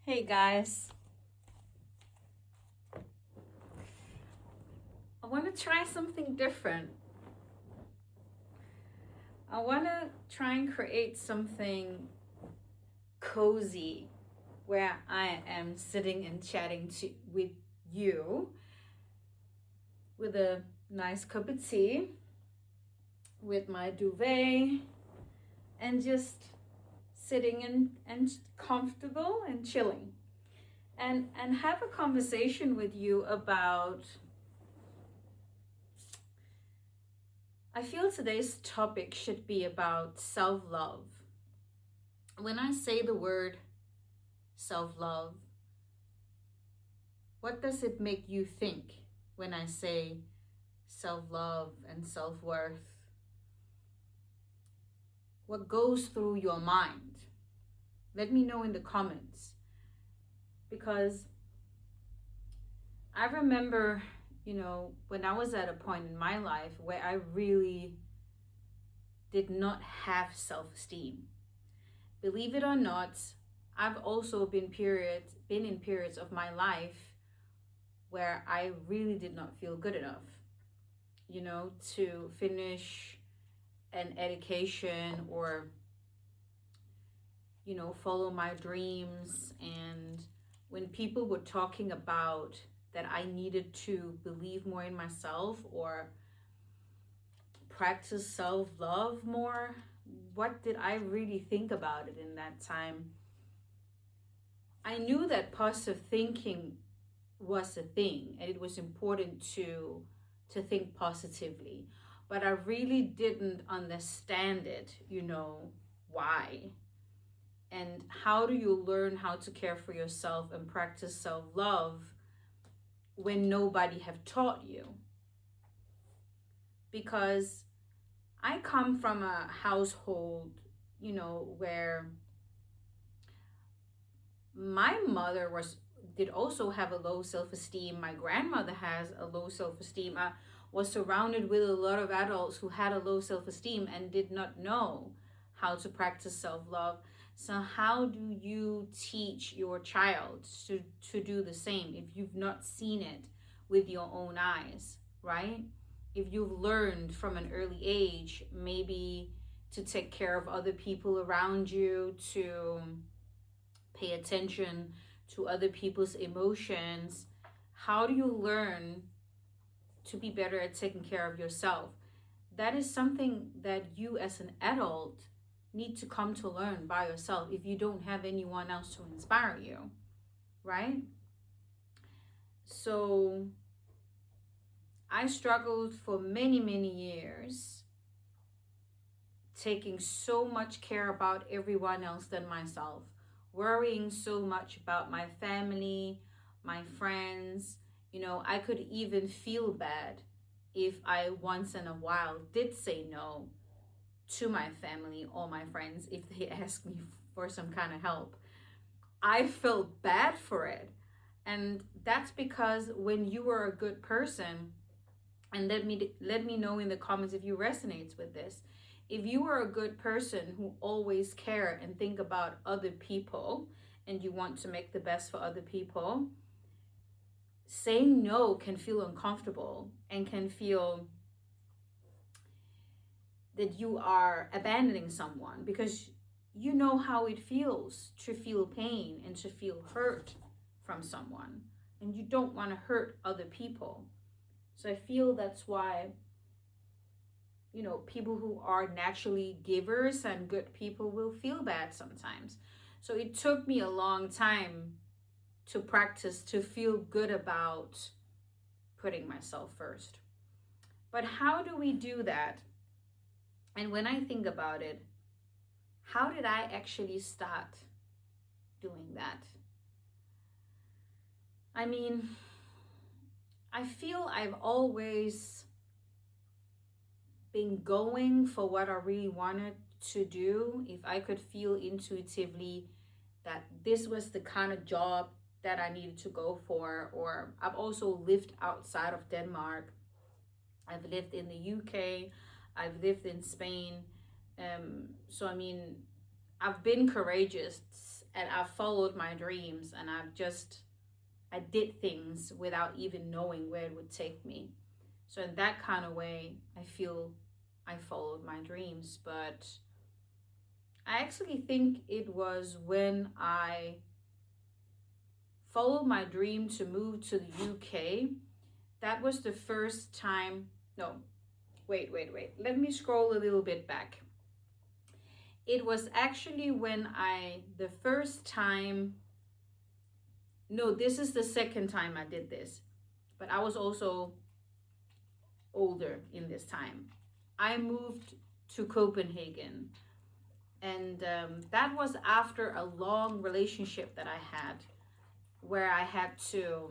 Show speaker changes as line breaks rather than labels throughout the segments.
Hey guys, I want to try something different. I want to try and create something cozy where I am sitting and chatting with you with a nice cup of tea, with my duvet, and just sitting and comfortable and chilling. And have a conversation with you about. I feel today's topic should be about self love. When I say the word self love, what does it make you think when I say self love and self worth? What goes through your mind? Let me know in the comments because I remember, when I was at a point in my life where I really did not have self esteem. Believe it or not, I've also been in periods of my life where I really did not feel good enough, to finish an education or, follow my dreams. And when people were talking about that I needed to believe more in myself or practice self love more, what did I really think about it in that time? I knew that positive thinking was a thing and it was important to think positively, but I really didn't understand it, why. And how do you learn how to care for yourself and practice self-love when nobody have taught you? Because I come from a household, where my mother did also have a low self-esteem. My grandmother has a low self-esteem. I was surrounded with a lot of adults who had a low self-esteem and did not know how to practice self-love. So how do you teach your child to do the same if you've not seen it with your own eyes, right? If you've learned from an early age, maybe to take care of other people around you, to pay attention to other people's emotions, how do you learn to be better at taking care of yourself? That is something that you as an adult need to come to learn by yourself if you don't have anyone else to inspire you, right? So I struggled for many, many years taking so much care about everyone else than myself, worrying so much about my family, my friends. I could even feel bad if I once in a while did say no to my family or my friends if they asked me for some kind of help. I felt bad for it. And that's because when you are a good person, and let me know in the comments if you resonates with this. If you are a good person who always care and think about other people and you want to make the best for other people, saying no can feel uncomfortable and can feel that you are abandoning someone because you know how it feels to feel pain and to feel hurt from someone, and you don't want to hurt other people. So I feel that's why, people who are naturally givers and good people will feel bad sometimes. So it took me a long time to practice to feel good about putting myself first. But how do we do that? And when I think about it, how did I actually start doing that? I mean, I feel I've always been going for what I really wanted to do. If I could feel intuitively that this was the kind of job that I needed to go for, or I've also lived outside of Denmark. I've lived in the UK, I've lived in Spain. So, I mean, I've been courageous and I've followed my dreams, and I did things without even knowing where it would take me. So in that kind of way, I feel I followed my dreams. But I actually think it was when I followed my dream to move to the UK. That was the first time. No, wait. Let me scroll a little bit back. It was actually when the first time, no, this is the second time I did this, but I was also older in this time. I moved to Copenhagen, and that was after a long relationship that I had, where I had to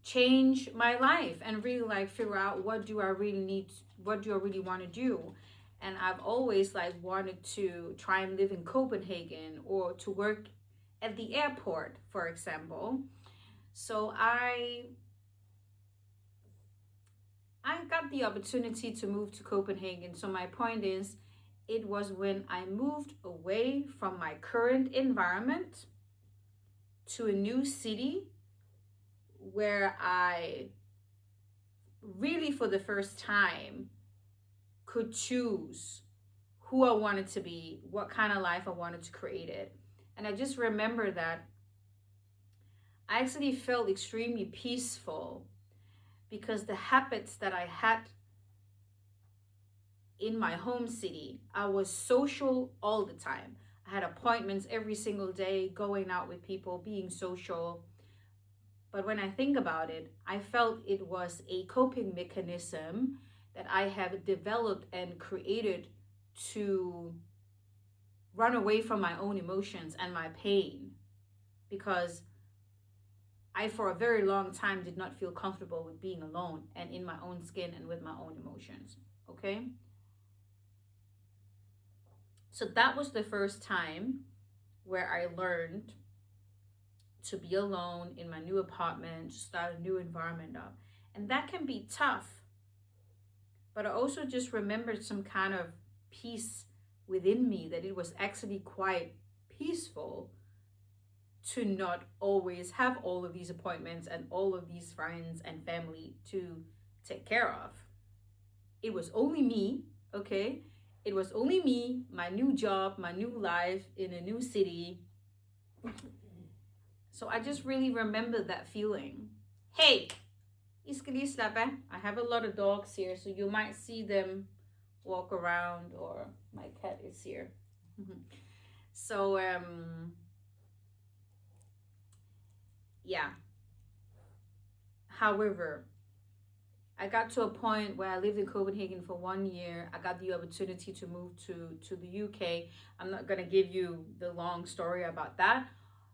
change my life and really like figure out what do I really want to do. And I've always like wanted to try and live in Copenhagen or to work at the airport, for example. So I got the opportunity to move to Copenhagen. So my point is, it was when I moved away from my current environment to a new city where I really for the first time could choose who I wanted to be, what kind of life I wanted to create it. And I just remember that I actually felt extremely peaceful because the habits that I had in my home city, I was social all the time. I had appointments every single day, going out with people, being social. But when I think about it, I felt it was a coping mechanism that I have developed and created to run away from my own emotions and my pain, because I for a very long time did not feel comfortable with being alone and in my own skin and with my own emotions. Okay? So that was the first time where I learned to be alone in my new apartment, start a new environment up. And that can be tough. But I also just remembered some kind of peace within me, that it was actually quite peaceful to not always have all of these appointments and all of these friends and family to take care of. It was only me, okay? It was only me, my new job, my new life in a new city. So I just really remember that feeling. Hey, I skal lige slappe af. I have a lot of dogs here, so you might see them walk around, or my cat is here. So, yeah. However, I got to a point where I lived in Copenhagen for 1 year. I got the opportunity to move to the UK. I'm not going to give you the long story about that.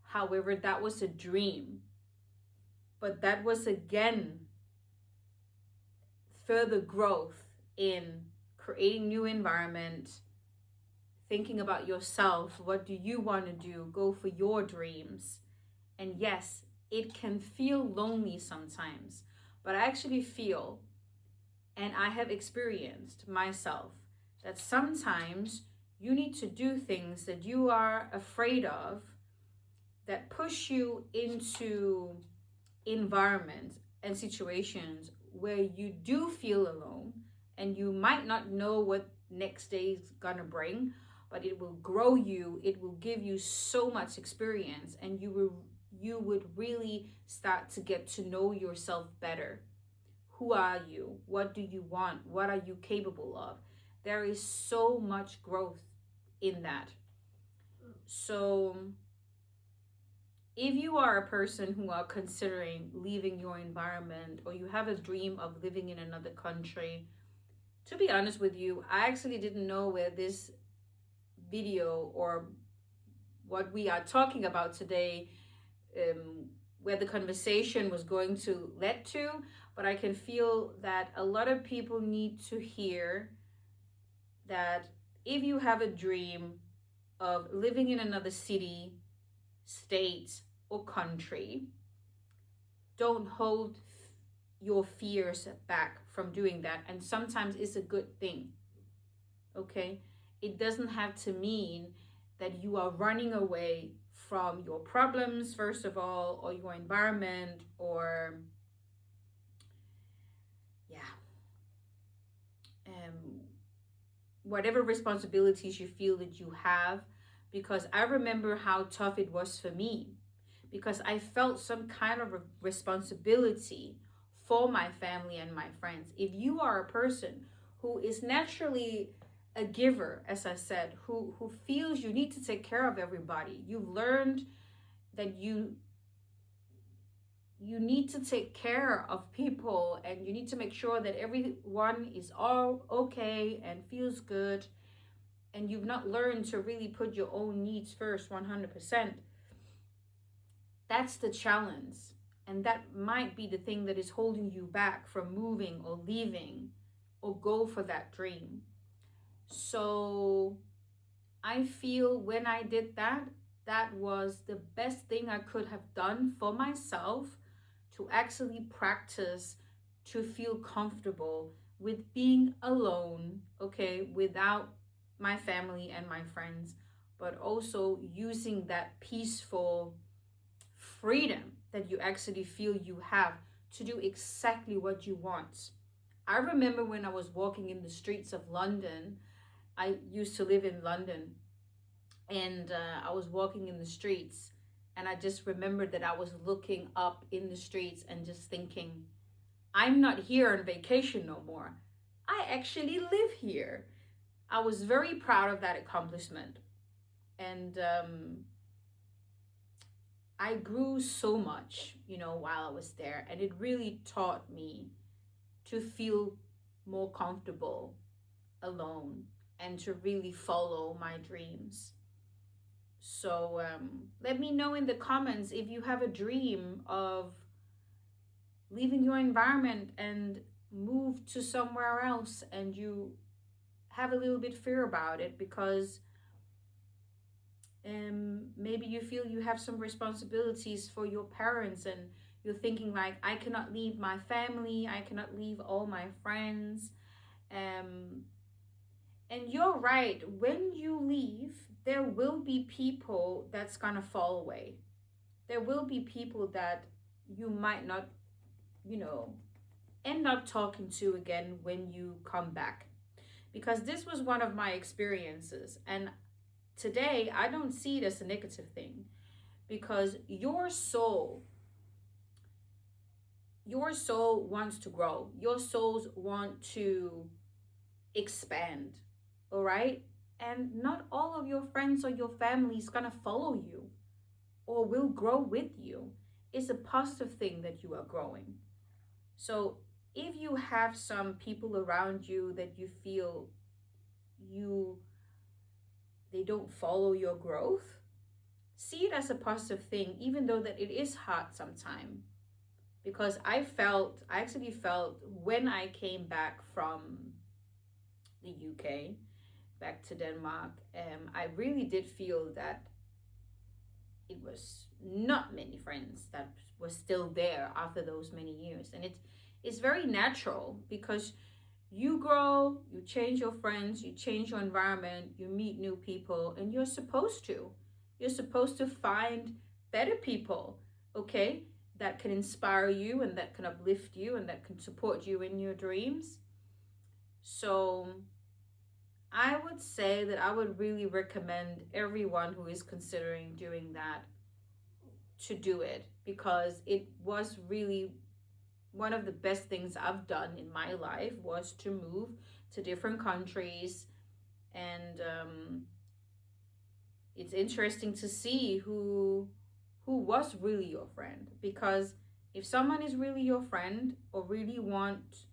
However, that was a dream. But that was again further growth in creating new environment, thinking about yourself. What do you want to do? Go for your dreams. And yes, it can feel lonely sometimes, but I actually feel, and I have experienced myself, that sometimes you need to do things that you are afraid of, that push you into environments and situations where you do feel alone, and you might not know what next day is gonna bring, but it will grow you. It will give you so much experience, and you would really start to get to know yourself better. Who are you? What do you want? What are you capable of? There is so much growth in that. So if you are a person who are considering leaving your environment, or you have a dream of living in another country, to be honest with you, I actually didn't know where this video or what we are talking about today, where the conversation was going to lead to, but I can feel that a lot of people need to hear that if you have a dream of living in another city, state, or country, don't hold your fears back from doing that. And sometimes it's a good thing, okay? It doesn't have to mean that you are running away from your problems, first of all, or your environment, or yeah, um, whatever responsibilities you feel that you have. Because I remember how tough it was for me, because I felt some kind of a responsibility for my family and my friends. If you are a person who is naturally a giver, as I said, who feels you need to take care of everybody, you've learned that you need to take care of people, and you need to make sure that everyone is all okay and feels good, and you've not learned to really put your own needs first 100%. That's the challenge. And that might be the thing that is holding you back from moving or leaving or go for that dream. So I feel when I did that, that was the best thing I could have done for myself, to actually practice to feel comfortable with being alone, okay, without my family and my friends, but also using that peaceful freedom that you actually feel you have to do exactly what you want. I remember when I was walking in the streets of London. I used to live in London, and I was walking in the streets, and I just remembered that I was looking up in the streets and just thinking, I'm not here on vacation no more. I actually live here. I was very proud of that accomplishment. And I grew so much, while I was there. And it really taught me to feel more comfortable alone and to really follow my dreams. So let me know in the comments if you have a dream of leaving your environment and move to somewhere else, and you have a little bit fear about it because maybe you feel you have some responsibilities for your parents, and you're thinking like, I cannot leave my family, I cannot leave all my friends. And you're right, when you leave, there will be people that's gonna fall away. There will be people that you might not, you know, end up talking to again when you come back. Because this was one of my experiences. And today, I don't see it as a negative thing, because your soul wants to grow. Your souls want to expand. All right? And not all of your friends or your family is going to follow you or will grow with you. It's a positive thing that you are growing. So if you have some people around you that you feel they don't follow your growth, see it as a positive thing, even though that it is hard sometimes. Because I actually felt when I came back from the UK, back to Denmark, I really did feel that it was not many friends that were still there after those many years. And it's very natural, because you grow, you change your friends, you change your environment, you meet new people, and you're supposed to find better people, okay, that can inspire you and that can uplift you and that can support you in your dreams. So I would say that I would really recommend everyone who is considering doing that to do it, because it was really one of the best things I've done in my life, was to move to different countries. And it's interesting to see who was really your friend, because if someone is really your friend or really want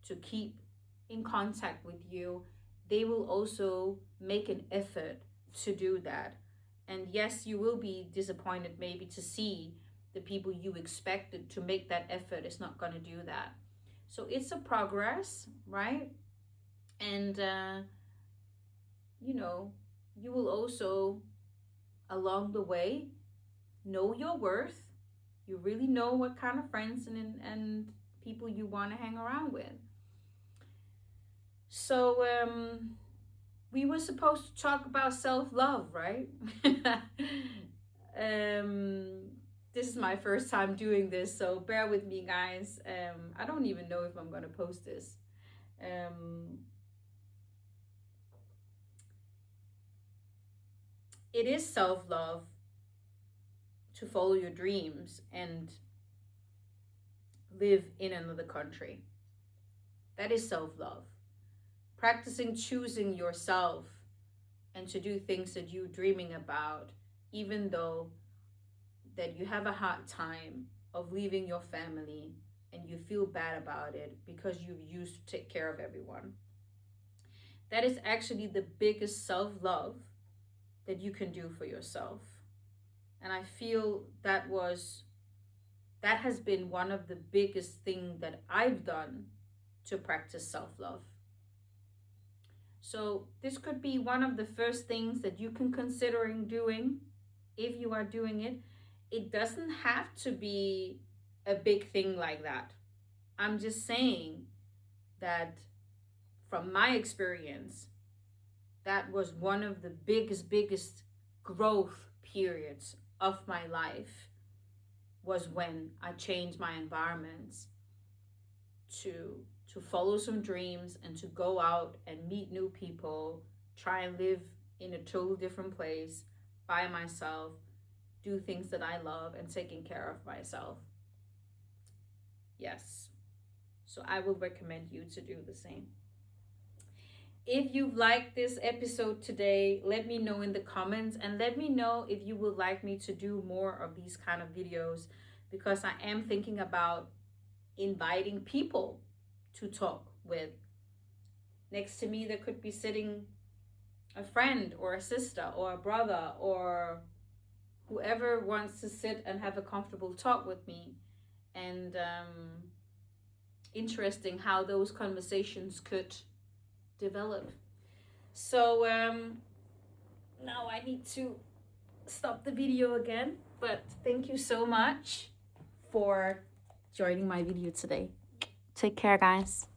to keep in contact with you, they will also make an effort to do that. And yes, you will be disappointed maybe to see the people you expected to make that effort is not going to do that. So it's a progress, right? And you will also, along the way, know your worth. You really know what kind of friends and people you want to hang around with. So we were supposed to talk about self-love, right? um this is my first time doing this, so bear with me, guys. I don't even know if I'm gonna post this. um it is self-love to follow your dreams and live in another country. That is self-love. Practicing choosing yourself and to do things that you're dreaming about, even though that you have a hard time of leaving your family and you feel bad about it because you used to take care of everyone. That is actually the biggest self-love that you can do for yourself. And I feel that has been one of the biggest thing that I've done to practice self-love. So this could be one of the first things that you can considering doing if you are doing it. It doesn't have to be a big thing like that. I'm just saying that from my experience, that was one of the biggest growth periods of my life, was when I changed my environments to follow some dreams and to go out and meet new people, try and live in a total different place by myself, do things that I love, and taking care of myself. Yes. So I will recommend you to do the same. If you've liked this episode today, let me know in the comments, and let me know if you would like me to do more of these kind of videos, because I am thinking about inviting people to talk with. Next to me, there could be sitting a friend or a sister or a brother or whoever wants to sit and have a comfortable talk with me. And interesting how those conversations could develop. So now I need to stop the video again, but thank you so much for joining my video today. Take care, guys.